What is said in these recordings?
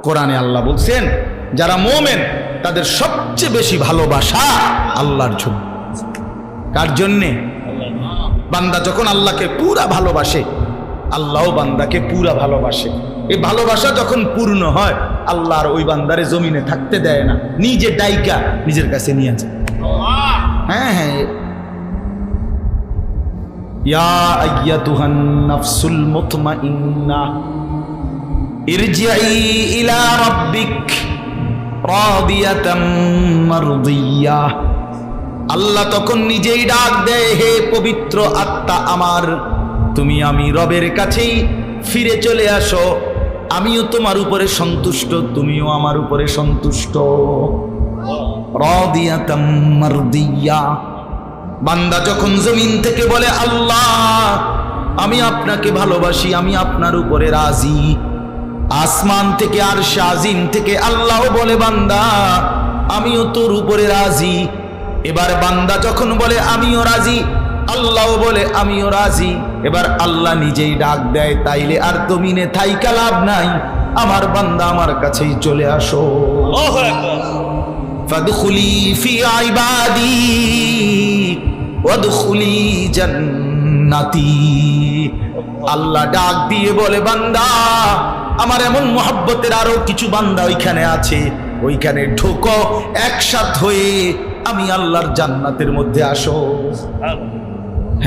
কোরআনে আল্লাহ বলছেন যারা মুমিন তাদের সবচেয়ে বেশি ভালোবাসা আল্লাহর জন্য। কার জন্যে? বান্দা যখন আল্লাহকে পুরা ভালোবাসে, আল্লাহও বান্দাকে পুরা ভালোবাসে। এই ভালোবাসা যখন পূর্ণ হয়, আল্লাহ আর ওই বান্দারে জমিনে থাকতে দেয় না, নিজে ডাইকা নিজের কাছে নিয়ে যায়। হ্যাঁ হ্যাঁ, ইয়া আইয়াতুহান নাফসুল মুতমাইন্না ইরজিই ইলা রাব্বিক রাদিয়াতাম মারদিয়া। আল্লাহ তখন নিজেই ডাক দেয়, হে পবিত্র আত্মা আমার, তুমি আমি রবের কাছেই ফিরে চলে আসো, আমিও তোমার উপরে সন্তুষ্ট, তুমিও আমার উপরে সন্তুষ্ট। রাদিয়াতাম মারদিয়া। বান্দা যখন জমিন থেকে বলে আল্লাহ আমি আপনাকে ভালোবাসি, আমি আপনার উপরে রাজি, আসমান থেকে আর শাজিম থেকে আল্লাহ বলে বান্দা আমিও তোর উপরে রাজি। এবার বান্দা যখন বলে আমিও রাজি, আল্লাহ বলে আমিও রাজি। এবার আল্লাহ নিজেই ডাক দেয়, তাইলে আর জমিনে থাইকা লাভ নাই, আমার বান্দা আমার কাছেই চলে আসো। ফাদখুলি ফি ইবাদি ওয়াদখুলি জান্নাতি। আল্লাহ ডাক দিয়ে বলে বান্দা আমার এমন মোহাব্বতের আরো কিছু বান্দা ওইখানে আছে, ওইখানে ঢোকো, একসাথ হয়ে আমি আল্লাহর জান্নাতের মধ্যে আসো।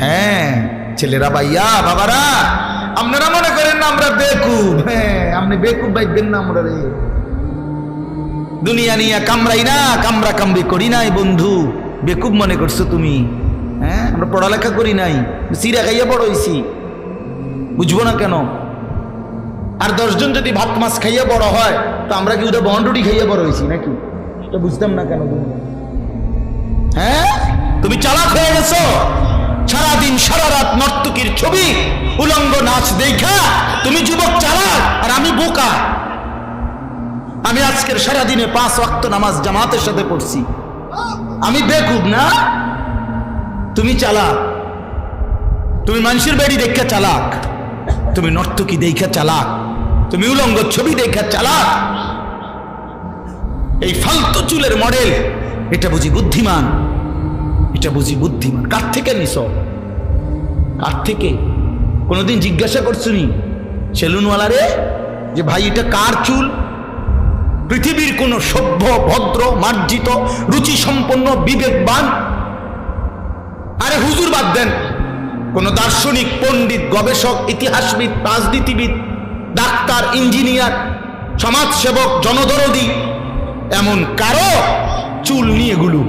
হ্যাঁ ছেলেরা, ভাইয়া, বাবারা, আপনারা মনে করেন না আমরা বেকুব? হ্যাঁ, আপনি বেকুব ভাইবেন না আমরা রে। দুনিয়া নিয়ে কামড়াই না, কামড়া কামড়ি করি নাই বন্ধু, বেকুব মনে করছো তুমি? হ্যাঁ, আমরা পড়ালেখা করি নাই, চিরা খাইয়া বড় হইছি, বুঝবো না কেন? আর 10 জন যদি ভাত মাছ খাইয়া বড় হয়, তো আমরা কি ওটা বন্ডুটি খাইয়া বড় হয়েছি নাকি? এটা বুঝতাম না কেন? হ্যাঁ, তুমি চালাক হয়ে গেছো, সারাদিন সারা রাত নর্তকীর ছবি উলঙ্গ নাচ দেখা তুমি যুবক চালাক আর আমি বোকা। আমি আজকের সারাদিনে 5 ওয়াক্ত নামাজ জামাতের সাথে পড়ছি, আমি বেকুব না? তুমি চালাক, তুমি মানুষের বাড়ি দেখা চালাক, তুমি নর্তকী দেখা চালাক, তুমি উলঙ্গ ছবি দেখা চালাক। এই ফালতু চুলের মডেল, এটা বুঝি বুদ্ধিমান? এটা বুঝি বুদ্ধিমান? কার থেকে নিছ? কার থেকে? কোনোদিন জিজ্ঞাসা করছুনি সেলুনওয়ালারে যে ভাই এটা কার চুল? পৃথিবীর কোন সভ্য, ভদ্র, মার্জিত, রুচি সম্পন্ন, বিবেকবান, আরে হুজুর বাদ দেন, কোন দার্শনিক, পণ্ডিত, গবেষক, ইতিহাসবিদ, রাজনীতিবিদ, ডাক্তার, ইঞ্জিনিয়ার, সমাজসেবক, জনদরদি, এমন কারো চুল নিয়ে গুলো?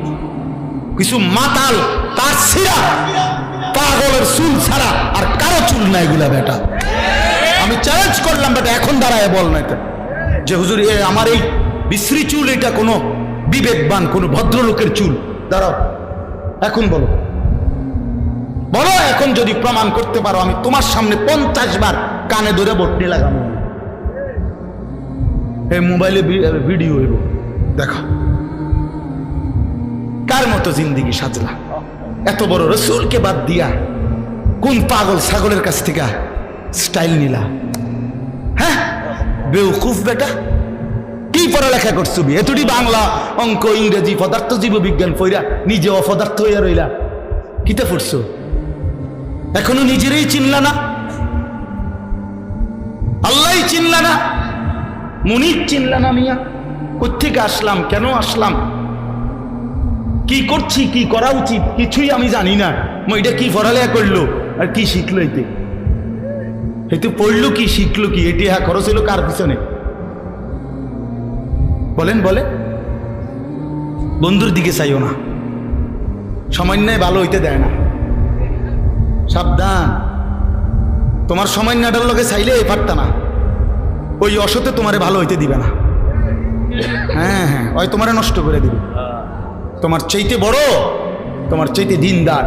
কিছু মাতাল, তার সিরা, পাগলের চুল ছাড়া আর কারো চুল নাই এগুলা বেটা। আমি চ্যালেঞ্জ করলাম বেটা, এখন দাঁড়ায় বল না এটা যে হুজুর আমার এই বিশ্রী চুল এটা কোনো বিবেকবান, কোনো ভদ্রলোকের চুল? দাঁড়াও, এখন বলো, বলো এখন যদি প্রমাণ করতে পারো, আমি তোমার সামনে 50 বার কানে ধরে বটনি লাগাবো। এই মোবাইলে ভিডিও হইব, দেখো কার মতো জিন্দিগি সাজলা। এত বড় রসুলকে বাদ দিয়া কোন পাগল ছাগলের কাছ থেকে স্টাইল নিলা? হ্যাঁ, বেউকুফ বেটা, কি পড়ালেখা করছো? এতটি বাংলা, অঙ্ক, ইংরেজি, পদার্থ, জীব বিজ্ঞান পড়া নিজে অপদার্থ হইয়া রইলা। কিতা পড়ছো? এখনো নিজেরই চিনলা না, আল্লাহ চিনলা না, মুনির চিনলা না। মিয়া কোত্থেকে আসলাম, কেন আসলাম, কি করছি, কি করা উচিত, কিছুই আমি জানি না। এটা কি পড়ালেখা করলো আর কি শিখলো? এতে পড়লো কি, শিখলো কি? এটি হ্যাঁ খরচ হলো কার পিছনে? বলেন বলে। বন্ধুর দিকে চাইও না, সামান্যায় ভালো হইতে দেয় না, সাবধান। তোমার সামান্যটার লোকে চাইলে পারতা না, ওই অসতে তোমারে ভালো হইতে দিবে না। হ্যাঁ হ্যাঁ, ওই তোমারে নষ্ট করে দিবে। তোমার চাইতে বড়, তোমার চাইতে দিনদার,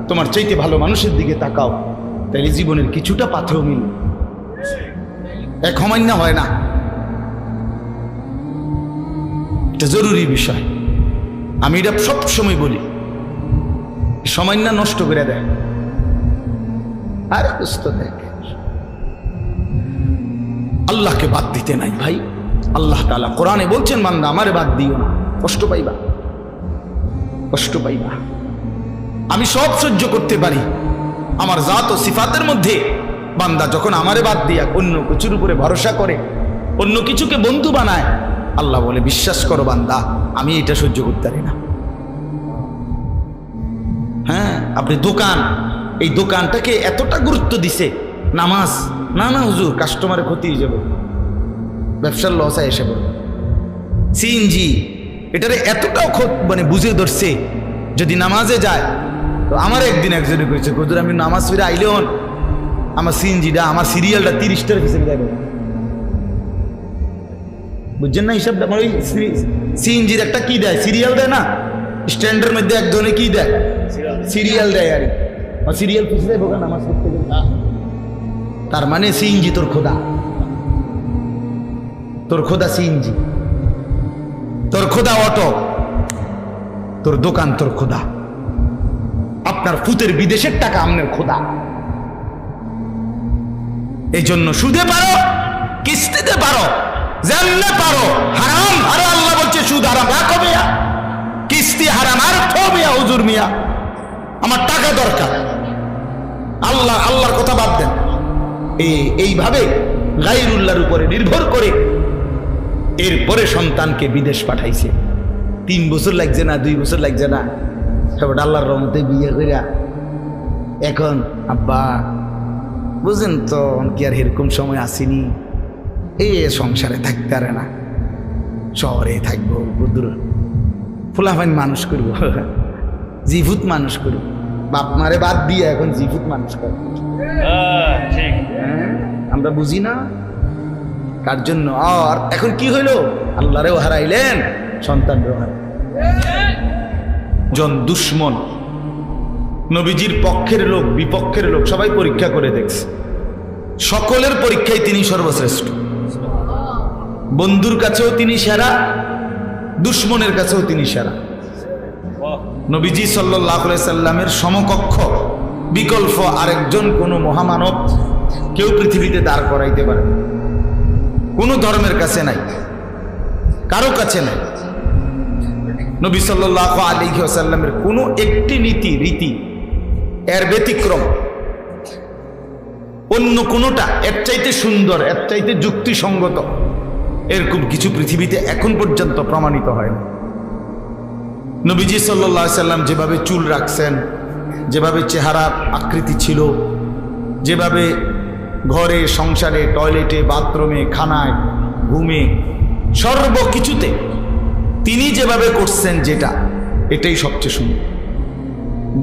তোমার চাইতে ভালো মানুষের দিকে তাকাও, তাইলে জীবনের কিছুটা পাথেও মিল। এক সামান্য হয় না, এটা জরুরি বিষয়। আমি এটা সবসময় বলি, সামান্য নষ্ট করে দেয়। আরে দোস্ত দেখ, আল্লাহকে বাদ দিতে নাই ভাই, আল্লাহ তাআলা কোরআনে বলছেন, বান্দা আমারে বাদ দিও না, কষ্ট পাইবা, কষ্ট পাইবা। আমি সব সহ্য করতে পারি। আমার জাত ও সিফাতের মধ্যে বান্দা যখন আমারে বাদ দিয়া অন্য কিছুর উপরে ভরসা করে, অন্য কিছুকে বন্ধু বানায়, আল্লাহ বলে বিশ্বাস করো বান্দা, আমি এটা সহ্য করতে পারি না। হ্যাঁ, আপনি দোকান, এই দোকানটাকে এতটা গুরুত্ব দিছে, নামাজ না না হুজুর কাস্টমারের ক্ষতি হয়ে যাবে, ব্যবসার লস এসে পড়বে। সিএনজি এটারে এতটাও মানে বুঝে ধরছে, যদি নামাজে যায় তো আমার একদিন একজনে কইছে, হুজুর আমি নামাজ ফিরে আইলে হন আমার সিএনজিটা, আমার সিরিয়ালটা 30টার পিছনে যাবে, বুঝছেন না হিসাবটা? ওই সিএনজির একটা কি দেয়, সিরিয়াল দেয় না, স্ট্যান্ডের মধ্যে এক ধরনের কি দেয়, সিরিয়াল দেয়। আর সিরিয়াল পিছনে যাবো নামাজ পড়তে গেলে, তার মানে সিএনজি তোর খোদা, তোর খোদা সিএনজি, তোর খোদা অটো, তোর দোকান তোর খোদা, আপনার ফুতের বিদেশের টাকা আপনার খোদা। এই জন্য সুদে পারো, কিস্তিতে পারো, জানলে পারো, হারাম আরে আল্লাহ বলছে সুদ হারাম, রাখো মিয়া, কিস্তি হারাম, আর থো মিয়া হুজুর মিয়া, আমার টাকা দরকার, আল্লাহর কথা বাদ দেন। এইভাবে গায়রুল্লাহর উপরে নির্ভর করে এরপরে সন্তানকে বিদেশ পাঠাইছে। 3 বছর লাগছে না, 2 বছর লাগছে না, সবাই আল্লাহর রহমতে বিয়ে কইরা এখন আব্বা বুঝেন তো কি আর এরকম সময় আসেনি, এই সংসারে থাকতে পারে না, শহরে থাকবো, বুদুর ফুলাফাইন মানুষ করবো, জিভুত মানুষ করবো, বাপ মারে বাদ দিয়ে এখন জিভুত মানুষ করবো। আমরা বুঝি না কার জন্য। আর এখন কি হইলো, আল্লাহরেও হারাইলেন, সন্তানরেও হারাইলেন। দুশ্মন, নবীজির পক্ষের লোক, বিপক্ষের লোক সবাই পরীক্ষা করে দেখছে, সকলের পরীক্ষায় তিনি সর্বশ্রেষ্ঠ। বন্ধুর কাছেও তিনি সেরা, দুশ্মনের কাছেও তিনি সেরা। নবীজি সাল্লাল্লাহু আলাইহি সাল্লামের সমকক্ষ বিকল্প আরেকজন কোন মহামানব কেউ পৃথিবীতে দাঁড় করাইতে পারে, কোন ধর্মের কাছে নাই, কারো কাছে নাই। নবী সাল্লাল্লাহু আলাইহি ওয়াসাল্লামের কোনো একটি নীতি রীতি এর ব্যতিক্রম অন্য কোনোটা এর চাইতে সুন্দর, এর চাইতে যুক্তিসঙ্গত, এরকম কিছু পৃথিবীতে এখন পর্যন্ত প্রমাণিত হয়নি। নবীজি সাল্লাল্লাহু আলাইহি সাল্লাম যেভাবে চুল রাখছেন, যেভাবে চেহারা আকৃতি ছিল, যেভাবে ঘরে সংসারে টয়লেটে বাথরুমে খানায় ঘুমে সর্বকিছুতে তিনি যেভাবে করছেন, যেটা এটাই সবচেয়ে সুন্দর।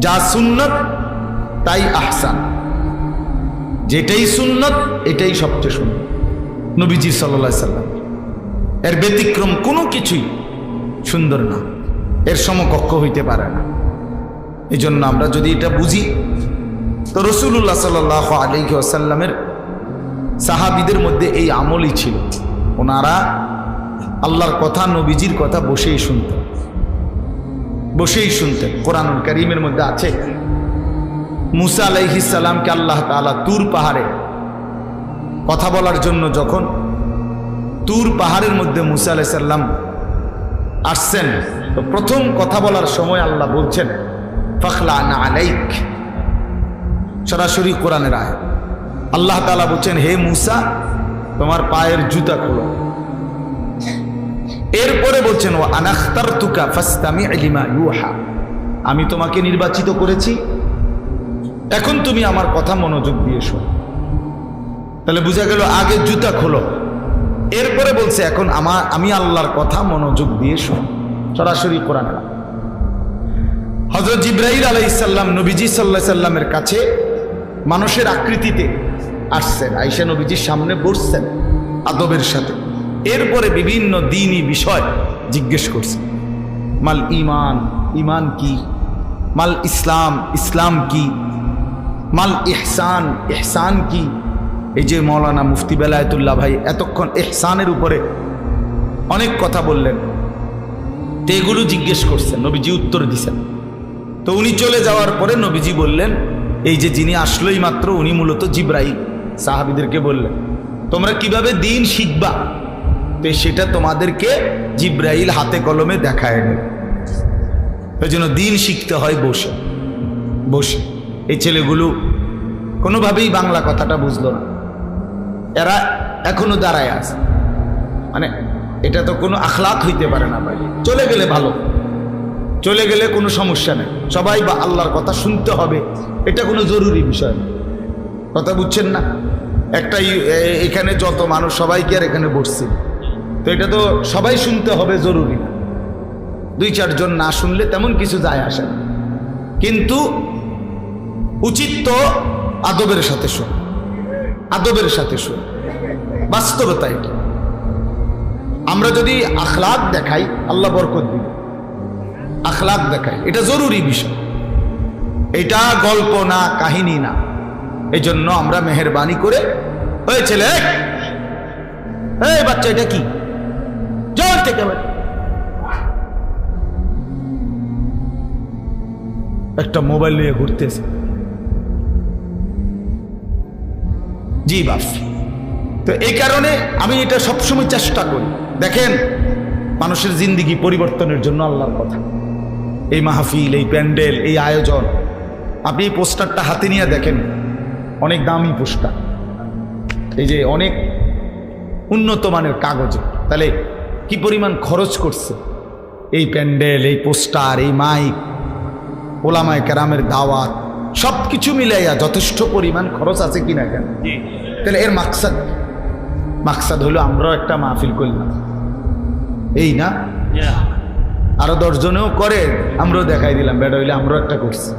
যা সুন্নত তাই আহসান, যেটাই সুন্নত এটাই সবচেয়ে সুন্দর নবীজি সাল্লাল্লাহু আলাইহি সাল্লাম। এর ব্যতিক্রম কোনো কিছুই সুন্দর না, এর সমকক্ষ হইতে পারে না। এই জন্য আমরা যদি এটা বুঝি, তো রাসূলুল্লাহ সাল্লাল্লাহু আলাইহি ওয়াসাল্লামের সাহাবীদের মধ্যে এই আমলই ছিল, ওনারা আল্লাহর কথা, নবীজির কথা বসেই শুনতেন। কোরআনুল কারীমের মধ্যে আছে, মুসা আলাইহিস সালামকে আল্লাহ তাআলা তুর পাহাড়ে কথা বলার জন্য, যখন তুর পাহাড়ের মধ্যে মুসা আলাইহিস সালাম আসছেন, তো প্রথম কথা বলার সময় আল্লাহ বলছেন ফাখলা'না আলাইক, সরাসরি কোরআনের আয়াত। আল্লাহ তাআলা বলছেন, হে মুসা তোমার পায়ের জুতা খোলো। এরপরে বলছেন ওয়া আনাখতারতুকা ফাসতামি' লিমা ইউহা, আমি তোমাকে নির্বাচিত করেছি, এখন তুমি আমার কথা মনোযোগ দিয়ে শোনো। তাহলে বোঝা গেল আগে জুতা খোলো, এরপরে বলছে এখন আমি আল্লাহর কথা মনোযোগ দিয়ে শোনো, সরাসরি কোরআনের। হযরত জিবরাইল আলাইহিস সালাম নবীজি সাল্লাল্লাহু আলাইহি সাল্লামের কাছে মানুষের আকৃতিতে আসছেন, আয়েশা নবীজির সামনে বসছেন আদবের সাথে। এরপরে বিভিন্ন দ্বীনি বিষয় জিজ্ঞেস করছেন, মাল ঈমান, ঈমান কি, মাল ইসলাম, ইসলাম কি, মাল ইহসান, ইহসান কি। এই যে মাওলানা মুফতি বেলায়েতুল্লাহ ভাই এতক্ষণ ইহসানের উপরে অনেক কথা বললেন, তো এগুলো জিজ্ঞেস করছেন, নবীজি উত্তর দিছেন। তো উনি চলে যাওয়ার পরে নবীজি বললেন, এই যে যিনি আসলোই মাত্র উনি মূলত জিবরাইল। সাহাবীদেরকে বললেন, তোমরা কিভাবে দ্বীন শিখবা, তো সেটা তোমাদেরকে জিব্রাইল হাতে কলমে দেখায় দেবে। ওই জন্য দিন শিখতে হয় বসে বসে। এই ছেলেগুলো কোনোভাবেই বাংলা কথাটা বুঝলো না, এরা এখনো দাঁড়ায় আছে। মানে এটা তো কোনো আখলাক হইতে পারে না ভাই। চলে গেলে ভালো, চলে গেলে কোনো সমস্যা নেই, সবাই বা আল্লাহর কথা শুনতে হবে, এটা কোনো জরুরি বিষয় না। কথা বুঝছেন না? একটা এখানে যত মানুষ সবাইকে আর এখানে বসছি, তো এটা তো সবাই শুনতে হবে জরুরি না। 2-4 জন না শুনলে তেমন কিছু যায় আসে না, কিন্তু উচিত তো আদবের সাথে শুন, আদবের সাথে শুন। বাস্তবতা এটা। আমরা যদি আখলাক দেখাই আল্লাহ বরকত দিবে, আখলাক দেখাই, এটা জরুরি বিষয়, এটা গল্প না, কাহিনী না। এই জন্য আমরা মেহেরবানি করে, ওই ছেলে, এই বাচ্চা, এটা কি জল থেকে একটা মোবাইল নিয়ে ঘুরতেছে। জি বাপ। তো এই কারণে আমি এটা সবসময় চেষ্টা করি। দেখেন, মানুষের জিন্দিগি পরিবর্তনের জন্য আল্লাহর কথা, এই মাহফিল, এই প্যান্ডেল, এই আয়োজন। আপনি এই পোস্টারটা হাতে নিয়ে দেখেন, অনেক দামি পোস্টার, এই যে অনেক উন্নত মানের কাগজে। তাহলে কি পরিমাণ খরচ করছে এই প্যান্ডেল, এই পোস্টার, এই মাইক, ওলামায়ে কেরামের দাওয়াত, সব কিছু মিলাইয়া যথেষ্ট পরিমাণ খরচ আছে কিনা কেন? তাহলে এর মাকসাদ হলো আমরাও একটা মাহফিল করলাম, এই না? আরো 10 জনেও করে, আমরাও দেখাই দিলাম, বেটা হইলে আমরাও একটা করছি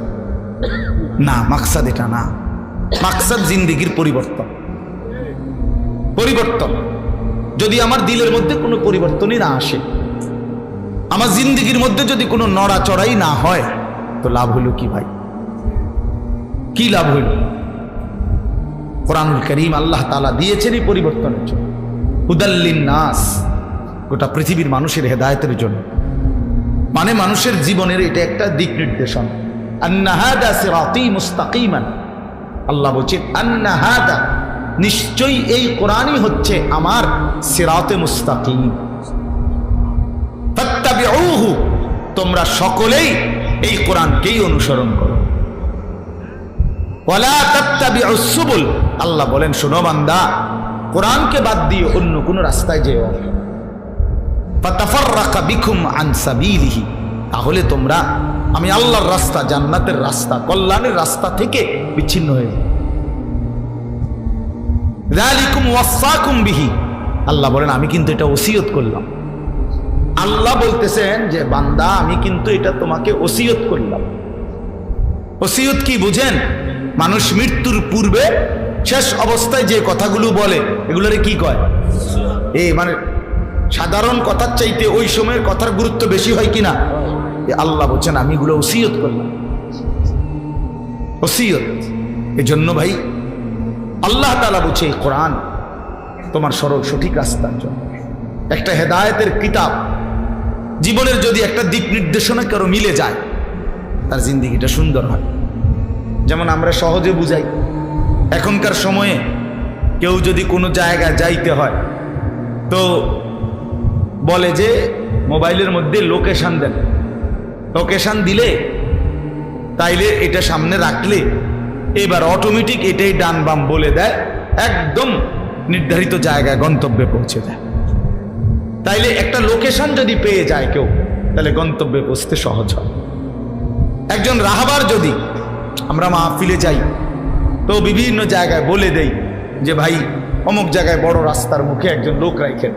না। মাকসাদ এটা না। মাকসাদ জিন্দিগির পরিবর্তন। পরিবর্তন যদি আমার দিলের মধ্যে কোনো পরিবর্তনই না আসে, আমার জিন্দিগির মধ্যে যদি কোনো নড়াচড়াই না হয়, তো লাভ হলো কি ভাই? কি লাভ হইল? কোরআনুল কারীম আল্লাহ তাআলা দিয়েছেন এই পরিবর্তনের জন্য, হুদাল্লিন নাস, গোটা পৃথিবীর মানুষের হেদায়েতের জন্য। মানে মানুষের জীবনের এটা একটা দিক নির্দেশন। আন্না হাদা সিরাতি মুস্তাকিমান, আল্লাহ বলছেন আন্না হাদা, নিশ্চয়ই এই কোরআনই হচ্ছে আমার সিরাতে মুস্তাকিম। ফাত্তাবিউহু, তোমরা সকলেই এই কোরআনকেই অনুসরণ করো। ওয়ালা তাত্তাবিউস সুবুল, আল্লাহ বলেন শোনো বান্দা, কোরআনকে বাদ দিয়ে অন্য কোন রাস্তায় যেও। ফাতাফাররাকা বিকুম আন সাবিলিহি, তাহলে তোমরা আমি আল্লাহর রাস্তা, জান্নাতের রাস্তা, কল্যাণের রাস্তা থেকে বিচ্ছিন্ন হয়ে যাবে। যালিকুম ওয়াসাকুম বিহি, আল্লাহ বলেন আমি কিন্তু এটা ওসিয়ত করলাম। আল্লাহ বলতেছেন যে বান্দা আমি কিন্তু এটা তোমাকে ওসিয়ত করলাম। ওসিয়ত কি বুঝেন? মানুষ মৃত্যুর পূর্বে শেষ অবস্থায় যে কথাগুলো বলে, এগুলোরে কি কয়? মানে সাধারণ কথার চাইতে ওই সময়ের কথার গুরুত্ব বেশি হয় কিনা? আল্লাহ বলছেন আমি এগুলো ওসিয়ত করলাম। ওসিয়ত। এই জন্য ভাই আল্লাহ তাআলা বলছে এই কোরআন তোমার সরল সঠিক রাস্তার জন্য, একটা হেদায়েতের কিতাব। জীবনের যদি একটা দিক নির্দেশনা কারো মিলে যায়, তার জিন্দিগিটা সুন্দর হয়। যেমন আমরা সহজে বুঝাই, এখনকার সময়ে কেউ যদি কোনো জায়গায় যাইতে হয় তো বলে যে মোবাইলের মধ্যে লোকেশন দেন, লোকেশন দিলে তাইলে এটা সামনে রাখলে এবার অটোমেটিক এটাই ডান বাম বলে দেয়, একদম নির্ধারিত জায়গায় গন্তব্যে পৌঁছে দেয়। তাইলে একটা লোকেশন যদি পেয়ে যায় কেউ, তাহলে গন্তব্যে পৌঁছতে সহজ হয়। একজন রাহাবার যদি আমরা মাহফিলে যাই তো বিভিন্ন জায়গায় বলে দেই যে ভাই অমুক জায়গায় বড় রাস্তার মুখে একজন লোক রাখেন,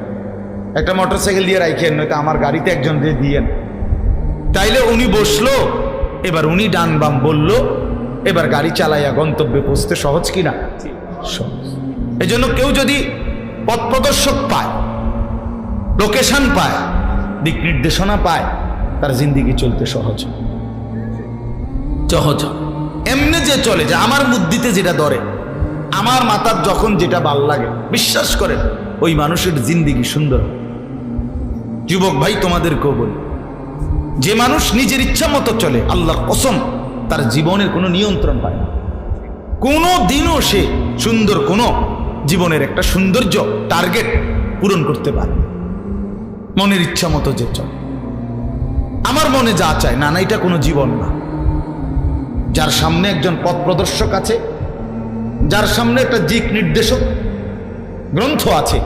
একটা মোটরসাইকেল দিয়ে রাখেন, নয়তো আমার গাড়িতে একজন দিয়ে দিয়েন। তাইলে উনি বসলো, এবার উনি ডান বাম বলল, এবার গাড়ি চালাইয়া গন্তব্যে পৌঁছতে সহজ কিনা? সহজ। এই জন্য কেউ যদি পথ প্রদর্শক পায়, লোকেশন পায়, দিক নির্দেশনা পায়, তার জিন্দিগি চলতে সহজ সহজ। এমনি যে চলে যে আমার বুদ্ধিতে যেটা ধরে, আমার মাথার যখন যেটা ভাল লাগে, বিশ্বাস করেন ওই মানুষের জিন্দিগি সুন্দর। যুবক ভাই তোমাদেরকেও বলি, যে মানুষ নিজের ইচ্ছা মতো চলে, আল্লাহর কসম তার জীবনের কোনো নিয়ন্ত্রণ পায় না। কোনো দিনও সে সুন্দর কোনো জীবনের একটা সৌন্দর্য টার্গেট পূরণ করতে পারে। মনের ইচ্ছা মতো যে চল, আমার মনে যা চায় না, না এটা কোনো জীবন না। যার সামনে একজন পথ প্রদর্শক আছে, যার সামনে একটা দিক নির্দেশক গ্রন্থ আছে,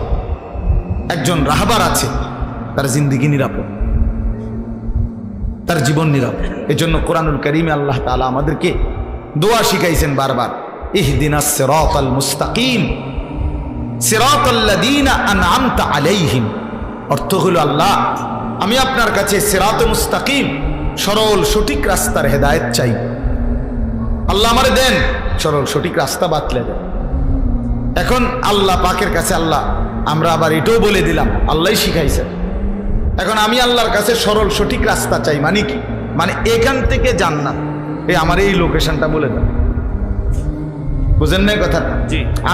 একজন রাহবার আছে, তার জিন্দেগি নিরাপদ, তার জীবন নিরাপদ। এজন্য কোরআনুল কারীমে আল্লাহ তাআলা আমাদেরকে দোয়া শিখাইছেন বারবার, ইহদিনাস সিরাতাল মুস্তাকিম সিরাতাল্লাযীনা আনআমতা আলাইহিম। অর্থ হলো, আল্লাহ আমি আপনার কাছে সিরাতে মুস্তাকিম, সরল সঠিক রাস্তার হেদায়েত চাই। আল্লাহ আমারে দেন সরল সঠিক রাস্তা, বাতলে দেন। এখন আল্লাহ পাকের কাছে আল্লাহ আমরা আবার এটাও বলে দিলাম, আল্লাহই শিখাইছেন। এখন আমি আল্লাহর কাছে সরল সঠিক রাস্তা চাই, মানে কি? মানে এখান থেকে জান্নাত, আমার এই লোকেশনটা বলে দেন। বুঝেন নাই কথাটা?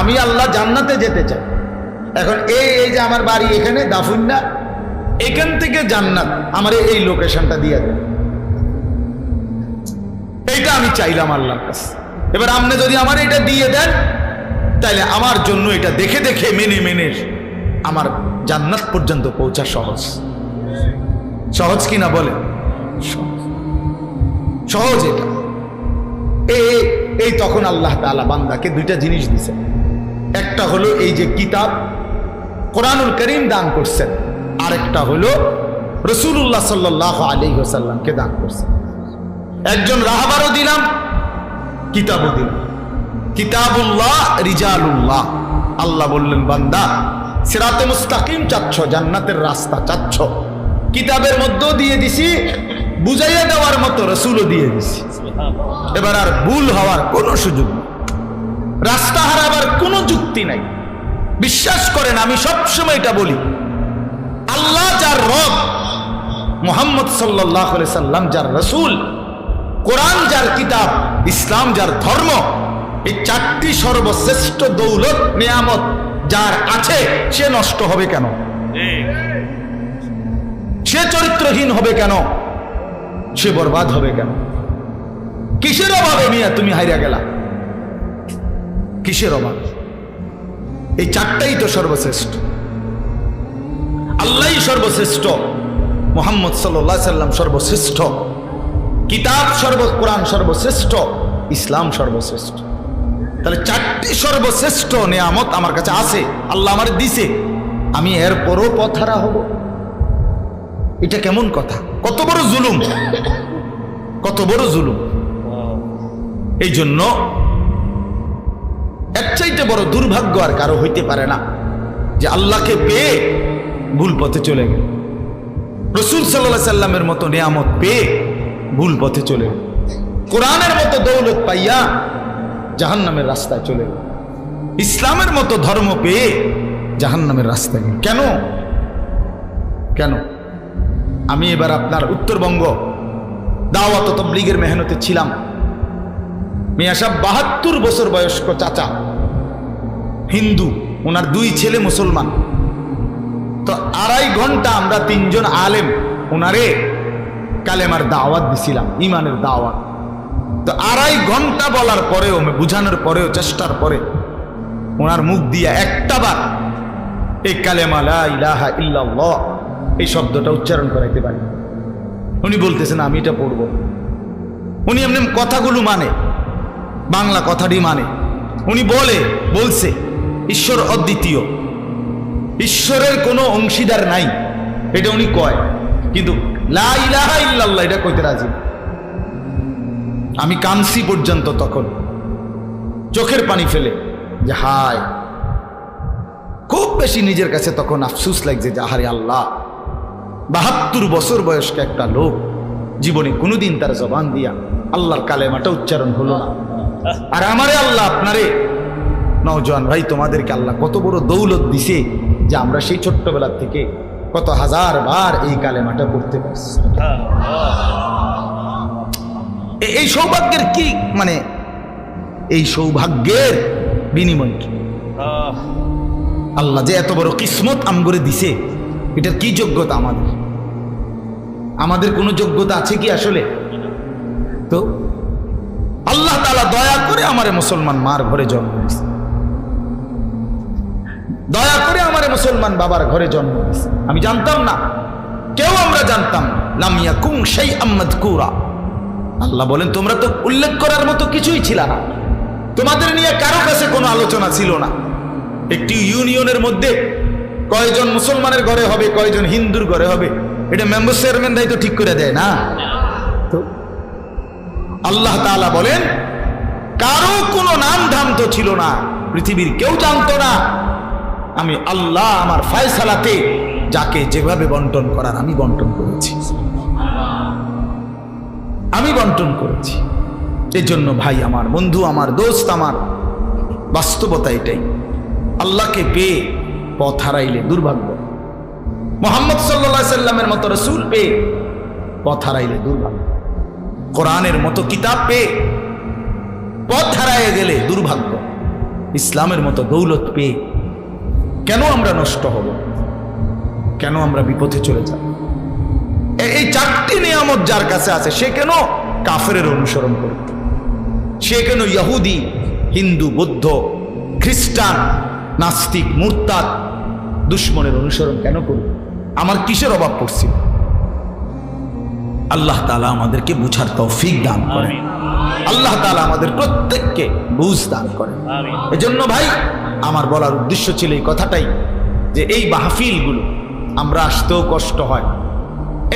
আমি আল্লাহ জান্নাতে যেতে চাই। এখন এই যে আমার বাড়ি এখানে দাফুন্না, এখান থেকে জান্নাত আমার এই লোকেশনটা দিয়ে দেন, এইটা আমি চাইলাম আল্লাহর কাছে। এবার আপনি যদি আমার এটা দিয়ে দেন, তাইলে আমার জন্য এটা দেখে দেখে মেনে মেনে আমার জান্নাত পর্যন্ত পৌঁছা সহজ। সহজ কিনা বলে? সহজ এটা। এই তখন আল্লাহ তাআলা বান্দাকে দুইটা জিনিস দিছে। একটা হলো এই যে কিতাব কোরআনুল কারীম দান করছেন, আরেকটা হলো রাসূলুল্লাহ সাল্লাল্লাহু আলাইহি ওয়াসাল্লামকে দান করছেন। একজন রাহবারও দিলাম, কিতাবও দিলাম। কিতাবুল্লাহ রিজালুল্লাহ। আল্লাহ বললেন, বান্দা সিরাতে মুস্তাকিম চাচ্ছ, জান্নাতের রাস্তা চাচ্ছ, কিতাবের মধ্যেও দিয়ে দিছি, বুঝাইয়া দেওয়ার মতো রাসূলও দিয়ে দিছি। এবার আর ভুল হওয়ার কোনো সুযোগ নেই, রাস্তা হারাবার কোনো যুক্তি নাই। বিশ্বাস করেন, আমি সবসময় এটা বলি, আল্লাহ যার রব, মুহাম্মদ সাল্লাল্লাহু আলাইহি সাল্লাম যার রাসূল, কোরআন যার কিতাব, ইসলাম যার ধর্ম, এই চারটি সর্বশ্রেষ্ঠ দৌলত নিয়ামত যার আছে, সে নষ্ট হবে কেন? সে চরিত্রহীন হবে কেন? সে বরবাদ হবে কেন? কিসের অভাবে মিয়া তুমি হাইরা গেলা? কিসের অভাব? এই চারটাই তো সর্বশ্রেষ্ঠ। আল্লাহই সর্বশ্রেষ্ঠ, মুহাম্মদ সাল্লাল্লাহু আলাইহি সাল্লাম সর্বশ্রেষ্ঠ, কিতাব কোরআন সর্বশ্রেষ্ঠ, ইসলাম সর্বশ্রেষ্ঠ। তাহলে চারটি সর্বশ্রেষ্ঠ নিয়ামত আমার কাছে আছে, আল্লাহ আমার দিছে, আমি এরপরও পথহারা হব? এটা কেমন কথা? কত বড় জুলুম, কত বড় জুলুম। এই জন্য এর চাইতে বড় দুর্ভাগ্য আর কারো হইতে পারে না যে আল্লাহকে পেয়ে ভুল পথে চলে গেল, রাসূল সাল্লাল্লাহু আলাইহি সাল্লামের মতো নিয়ামত পেয়ে ভুল পথে চলে গেল, কোরআনের মতো দৌলত পাইয়া জাহান্নামের রাস্তায় চলে গেল, ইসলামের মতো ধর্ম পেয়ে জাহান্নামের রাস্তায় গেল। কেন? কেন? আমি এবার আপনার উত্তরবঙ্গ দাওয়াত ও তাবলীগের মেহনতে ছিলাম। মিয়া সাহেব ৭২ বছর বয়স্ক চাচা, হিন্দু, ওনার 2 ছেলে মুসলমান। তো 2.5 ঘন্টা আমরা 3 জন আলেম ওনারে কালেমার দাওয়াত দিছিলাম, ইমানের দাওয়াত। তো 2.5 ঘন্টা বলার পরেও, বুঝানোর পরেও, চেষ্টার পরে ওনার মুখ দিয়া একটা বার এই কালেমা লা ইলাহা ইল্লাল্লাহ এই শব্দটা উচ্চারণ করাইতে পারি। উনি বলতেছেন আমি এটা পড়ব। উনি এমনি কথাগুলো মানে, বাংলা কথাটি মানে। উনি বলছে ঈশ্বর অদ্বিতীয়, ঈশ্বরের কোনো অংশীদার নাই, এটা উনি কয়, কিন্তু লা ইলাহা ইল্লাল্লাহ এটা কইতে রাজি। আমি কাঁদছি পর্যন্ত তখন, চোখের পানি ফেলে, যে হায়, খুব বেশি নিজের কাছে তখন আফসোস লাগছে যে আহারে আল্লাহ, ৭২ বছর বয়স্ক একটা লোক, জীবনে কোনোদিন তার জবান দিয়া আল্লাহর কালেমাটা উচ্চারণ হলো না। আর আমারে আল্লাহ, আপনারে নওজোয়ান ভাই, তোমাদেরকে আল্লাহ কত বড় দৌলত দিছে যে আমরা সেই ছোট্টবেলা থেকে কত হাজার বার এই কালেমাটা পড়তে পারছি। এই সৌভাগ্যের কি মানে, এই সৌভাগ্যের বিনিময় কি? আল্লাহ যে এত বড় কিসমত আমগরে দিছে, এটার কি যোগ্যতা আমাদের? আমাদের কোনো যোগ্যতা আছে কি আসলে? তো আল্লাহ তাআলা দয়া করে আমারে মুসলমান মার ঘরে জন্ম দিয়েছে, দয়া করে আমারে মুসলমান বাবার ঘরে জন্ম দিয়েছে। আমি জানতাম না, কেউ আমরা জানতাম না। লাম ইয়াকুম শাইআম মাযকুরা। আল্লাহ বলেন তোমরা তো উল্লেখ করার মতো কিছুই ছিল না, তোমাদের নিয়ে কারো কাছে কোনো আলোচনা ছিল না। একটি ইউনিয়নের মধ্যে কয়জন মুসলমানের ঘরে হবে, কয়জন হিন্দুর ঘরে হবে, এটা মেম্বার চেয়ারম্যানরাই তো ঠিক করে দেয় না। তো আল্লাহ তাআলা বলেন কারো কোনো নাম ধাম তো ছিল না, পৃথিবীর কেউ জানতো না। আমি আল্লাহ আমার ফয়সালাতে যাকে যেভাবে বন্টন করার আমি বন্টন করেছি, আমি বন্টন করেছি। এজন্য ভাই আমার, বন্ধু আমার, দোস্ত আমার, বাস্তবতা এটাই। আল্লাহকে পেয়ে পথ হারাইলে দুর্ভাগ্য, মুহাম্মদ সাল্লাল্লাহু আলাইহি সাল্লামের মতো রাসূল পেয়ে পথ হারাইলে দুর্ভাগ্য, কোরআনের মতো কিতাব পেয়ে পথ হারাইয়ে গেলে দুর্ভাগ্য, ইসলামের মতো দৌলত পেয়ে কেন আমরা নষ্ট হব, কেন আমরা বিপথে চলে যাব? এই চারটি নিয়ামত যার কাছে আছে সে কেন কাফেরের অনুসরণ করবে? সে কেন ইহুদি, হিন্দু, বৌদ্ধ, খ্রিস্টান, নাস্তিক, মুরতাদ, দুশ্মনের অনুসরণ কেন করবে? আমার কিসের অভাব পড়ছিল? আল্লাহ তাআলা আমাদেরকে বুঝার তৌফিক দান করেন, আল্লাহ তাআলা আমাদের প্রত্যেককে বুঝ দান করেন। এজন্য ভাই আমার বলার উদ্দেশ্য ছিল এই কথাটাই, যে এই মাহফিলগুলো আমরা আসতেও কষ্ট হয়,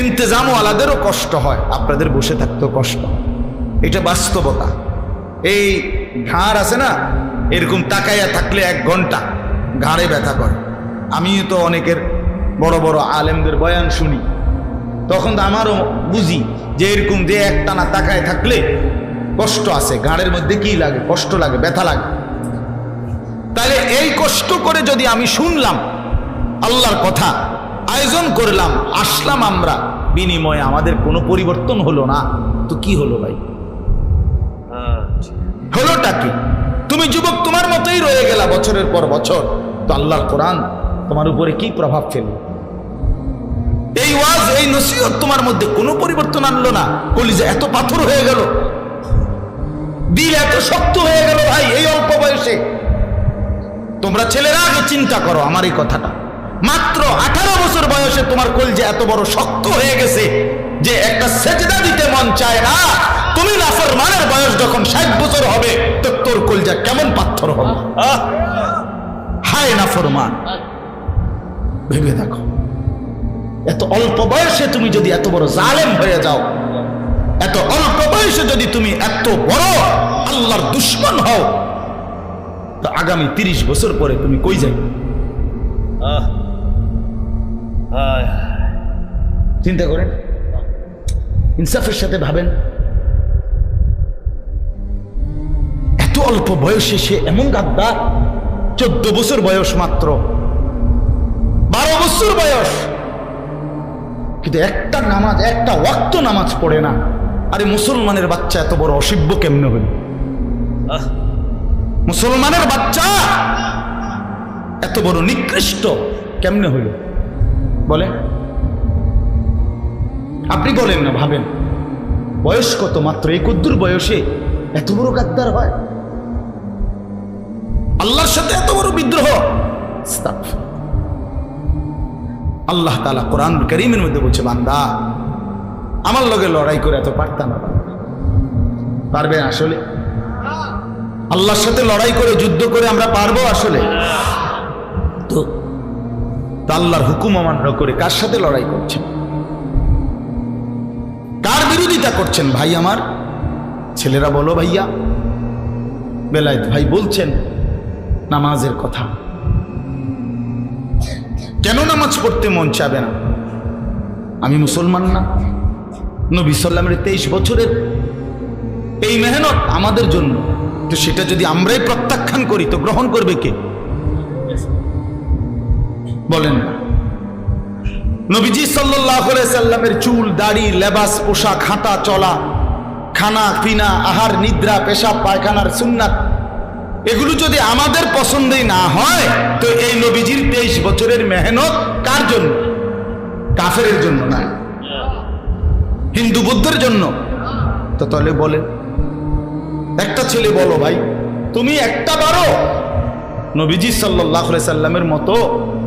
ইন্তেজামওয়ালাদেরও কষ্ট হয়, আপনাদের বসে থাকতেও কষ্ট হয়, এটা বাস্তবতা। এই ঘাড় আছে না, এরকম তাকাইয়া থাকলে 1 ঘন্টা ঘাড়ে ব্যথা করে। আমিও তো অনেকের বড় বড় আলেমদের বয়ান শুনি, তখন তো আমারও বুঝি যে এরকম যে একটানা তাকায় থাকলে কষ্ট আছে, ঘাড়ের মধ্যে কি লাগে, কষ্ট লাগে, ব্যথা লাগে। তাহলে এই কষ্ট করে যদি আমি শুনলাম আল্লাহর কথা, আয়োজন করলাম, আসলাম আমরা, বিনিময়ে আমাদের কোনো পরিবর্তন হলো না, তো কি হলো ভাই? হলোটা কি? তুমি যুবক তোমার মতোই রয়ে গেলা বছরের পর বছর, তো আল্লাহর কোরআন তোমার উপরে কি প্রভাব ফেললো? এই ওয়াজ, এই নসিহত তোমার মধ্যে কোনো পরিবর্তন আনলো না। কলিজা এত পাথর হয়ে গেল, দিল এত শক্ত হয়ে গেল ভাই এই অল্প বয়সে। তোমরা ছেলেরা আগে চিন্তা করো আমার এই কথাটা, মাত্র 18 বছর বয়সে তোমার কলিজা এত বড় শক্ত হয়ে গেছে যে একটা সেজদা দিতে মন চায় না। তুমি নাফরমানের বয়স যখন 60 বছর হবে তো তোর কলিজা কেমন পাথর হবে? হায় নাফরমান, ভেবে দেখো। এত অল্প বয়সে তুমি যদি এত বড় জালেম হয়ে যাও, এত অল্প বয়সে যদি তুমি এত বড় আল্লাহর দুশমন হও, তো আগামী 30 বছর পরে তুমি কই যাবে? চিন্তা করেন, ইনসাফের সাথে ভাবেন। এত অল্প বয়সে সে এমন গাদ্দার, 14 বছর বয়স, মাত্র 12 বছর বয়স, কিন্তু একটা নামাজ, একটা ওয়াক্ত নামাজ পড়ে না। আরে মুসলমানের বাচ্চা এত বড় অসভ্য কেমনে হইল? মুসলমানের বাচ্চা এত বড় নিকৃষ্ট কেমনে হইল বলেন? আপনি বলেন না, ভাবেন বয়স কত, মাত্র এই কদ্দুর বয়সে এত বড় গাদ্দার হয়, আল্লাহর সাথে এত বড় বিদ্রোহ। আল্লাহ তাআলা কোরআন কারীমের মধ্যে বলছে, বান্দা আমার লগে লড়াই করে এত পারতাম না। পারবে আসলে? আল্লাহর সাথে লড়াই করে, যুদ্ধ করে আমরা পারবো আসলে? তো আল্লাহর হুকুম অমান্য করে কার সাথে লড়াই করছেন? কার বিরোধিতা করছেন ভাই আমার? ছেলেরা বলো ভাইয়া। বেলায়েত ভাই বলছেন নামাজের কথা, কেন নামাজ পড়তে মন চাবে না? আমি মুসলমান না? নবী সাল্লামের 23 বছরের এই মেহনত আমাদের জন্য, তো সেটা যদি আমরাই প্রত্যাখ্যান করি তো গ্রহণ করবে কে? বলেন না। নবীজি সাল্লাল্লাহু আলাইহি সাল্লামের চুল, দাড়ি, লেবাস, পোশাক, হাঁটা চলা, খানা পিনা, আহার, নিদ্রা, পেশাব পায়খানার সুন্নাত, এগুলো যদি আমাদের পছন্দই না হয় তো এই নবীজির 23 বছরের মেহনত কার জন্য? কাফেরের জন্য না, হিন্দু বৌদ্ধের জন্য। তো তাহলে বলেন, একটা ছেলে বলো ভাই, তুমি একটা বারো নবীজি সাল্লাল্লাহু আলাইহি সাল্লামের মতো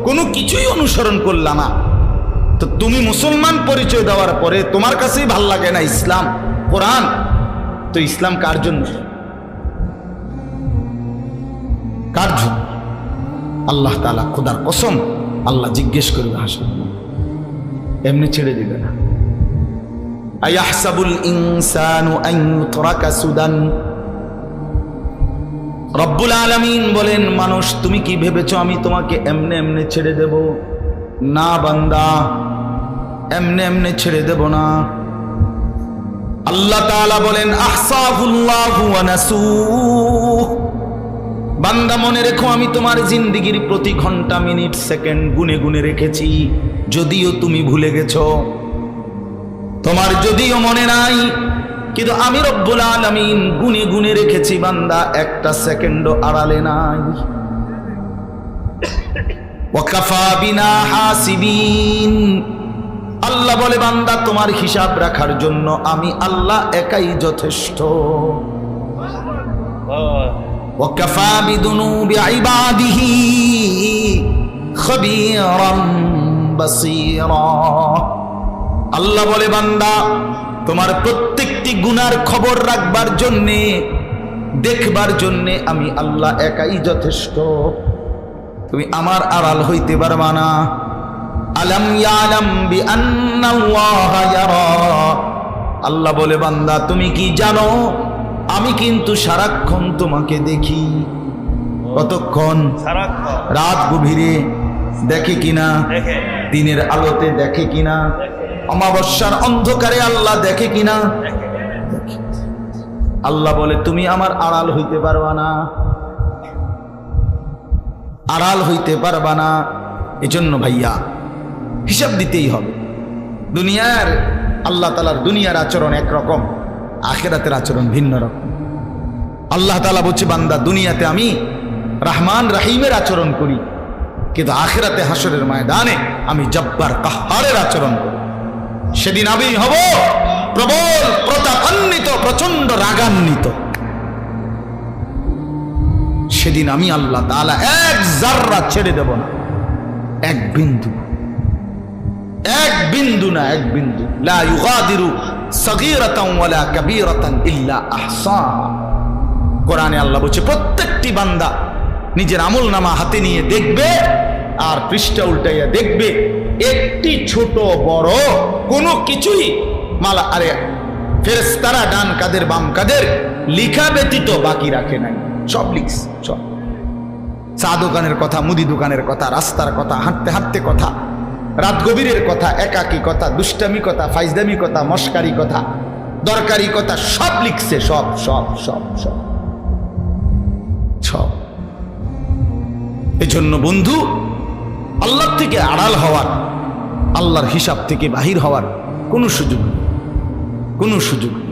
কোনো কিছুই অনুসরণ করলা না, তো তো তুমি মুসলমান পরিচয় দেওয়ার পরে তোমার কাছেই ভাল লাগে না ইসলাম কোরআন, তো ইসলাম কার জন্য? কার জন্য? আল্লাহ তাআলা খোদার কসম আল্লাহ জিজ্ঞেস করবে হাসর, এমনি ছেড়ে দিবে না। আয়াহসাবুল ইনসানু আন ইউতরাকা সুদান। রব্বুল আলামিন বলেন, মানুষ তুমি কি ভেবেছো আমি তোমাকে এমনে এমনে ছেড়ে দেব? না বান্দা, এমনে এমনে ছেড়ে দেব না। আল্লাহ তাআলা বলেন, আহসাহুল্লাহু ওয়া নাসূহ। বান্দা মনে রেখো, আমি তোমার জিন্দেগির প্রতি ঘন্টা মিনিট সেকেন্ড গুনে গুনে রেখেছি, যদিও তুমি ভুলে গেছো, তোমার যদিও মনে নাই, কিন্তু আমি রব্বুল আলামিন গুনে গুনে রেখেছি বান্দা, একটা সেকেন্ডও আড়ালে নাই। ওয়াকাফা বিনা হাসিবিন। আল্লাহ বলে, বান্দা তোমার হিসাব রাখার জন্য আমি আল্লাহ একাই যথেষ্ট। ওয়াকাফা বিদুনুবি ইবাদিহি খবীরাম বাসীরা। আল্লাহ বলে, বান্দা তোমার প্রত্যেকটি গুনার খবর রাখবার জন্যে, দেখবার জন্যে আমি আল্লাহ একাই যথেষ্ট। তুমি আমার আড়াল হইতে পারবা না। আলাম ইয়ালাম বিআন্নাল্লাহা ইয়ারা। আল্লাহ বলে, বান্দা তুমি কি জানো আমি কিন্তু সারাক্ষণ তোমাকে দেখি। কতক্ষণ? রাত গভীরে দেখে কিনা, দিনের আলোতে দেখে কিনা, অমাবস্যার অন্ধকারে আল্লাহ দেখে কিনা। আল্লাহ বলে, তুমি আমার আড়াল হইতে পারবা না, আড়াল হইতে পারবা না। এজন্য ভাইয়া হিসাব দিতেই হবে। দুনিয়ার আল্লাহ তাআলার দুনিয়ার আচরণ একরকম, আখিরাতের আচরণ ভিন্ন রকম। আল্লাহ তাআলা বলছে, বান্দা দুনিয়াতে আমি রহমান রহিমের আচরণ করি, কিন্তু আখিরাতে হাসরের ময়দানে আমি জব্বার কাহ্হারের আচরণ করি। সেদিন আমি হব প্রবল প্রতাপান্বিত, প্রচন্ড রাগান্বিত। সেদিন আমি আল্লাহ তাআলা এক জাররা ছেড়ে দেব না, এক বিন্দু, এক বিন্দু না, এক বিন্দু। লা ইউগাদিরু সগীরাতান ওয়ালা কাবীরাতান ইল্লা আহসাহা। কোরআনে আল্লাহ বলছে, প্রত্যেকটি বান্দা নিজের আমলনামা হাতে নিয়ে দেখবে, আর পৃষ্ঠা উল্টাইয়া দেখবে, একটি ছোট বড় কোনো কিছুই মালা আরে ফেরেশতারা ডান কাদের বাম কাদের লিখা ব্যতীত বাকি রাখে নাই, সব লিখছে। সব চা দোকানের কথা, মুদি দোকানের কথা, রাস্তার কথা, হাঁটতে হাঁটতে কথা, রাত গভীরের কথা, একাকী কথা, দুষ্টামি কথা, ফাইজদামি কথা, মস্কারি কথা, দরকারি কথা, সব লিখছে। সব সব সব সব সব। এজন্য বন্ধু, আল্লাহ থেকে আড়াল হওয়ার, আল্লাহর হিসাব থেকে বাহির হওয়ার কোনো সুযোগ নেই, কোনো সুযোগ নেই।